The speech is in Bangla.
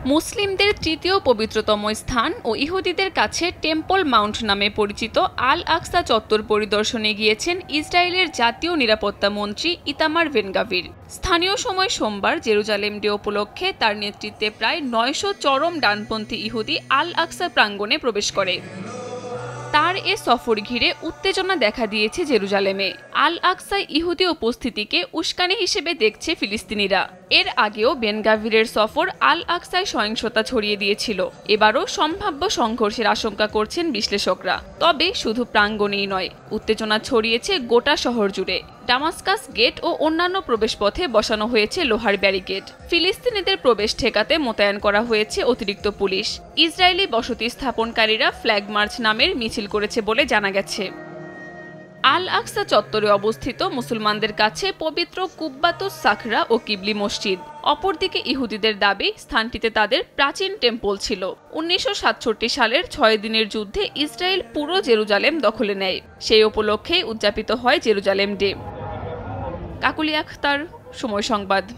মুসলিমদের তৃতীয় পবিত্রতম স্থান ও ইহুদিদের কাছে টেম্পল মাউন্ট নামে পরিচিত আল আকসা চত্বর পরিদর্শনে গিয়েছেন ইসরায়েলের জাতীয় নিরাপত্তা মন্ত্রী ইতামার বেন-গাভির। স্থানীয় সময় সোমবার জেরুজালেম ডে উপলক্ষে তার নেতৃত্বে প্রায় ৯০০ চরম ডানপন্থী ইহুদি আল আকসা প্রাঙ্গণে প্রবেশ করে। তার এ সফর ঘিরে উত্তেজনা দেখা দিয়েছে জেরুজালেমে। আল আকসায় ইহুদি উপস্থিতিকে উস্কানি হিসেবে দেখছে ফিলিস্তিনিরা। এর আগেও বেন-গাভিরের সফর আল আকসায় সহিংসতা ছড়িয়ে দিয়েছিল। এবারও সম্ভাব্য সংঘর্ষের আশঙ্কা করছেন বিশ্লেষকরা। তবে শুধু প্রাঙ্গণেই নয়, উত্তেজনা ছড়িয়েছে গোটা শহর জুড়ে। ডামাস্কাস গেট ও অন্যান্য প্রবেশপথে বসানো হয়েছে লোহার ব্যারিকেড। ফিলিস্তিনিদের প্রবেশ ঠেকাতে মোতায়েন করা হয়েছে অতিরিক্ত পুলিশ। ইসরায়েলি বসতি স্থাপনকারীরা ফ্ল্যাগ মার্চ নামের মিছিল করেছে বলে জানা গেছে। আল আকসা চত্বরে অবস্থিত মুসলমানদের কাছে পবিত্র কুব্বাতুস সাখরা ও কিবলি মসজিদ। অপরদিকে ইহুদিদের দাবি স্থানটিতে তাদের প্রাচীন টেম্পল ছিল। ১৯৬৭ সালের ৬ দিনের যুদ্ধে ইসরায়েল পুরো জেরুজালেম দখলে নেয়। সেই উপলক্ষে উদযাপিত হয় জেরুজালেম ডে। কাকুলি আখতার, সময় সংবাদ।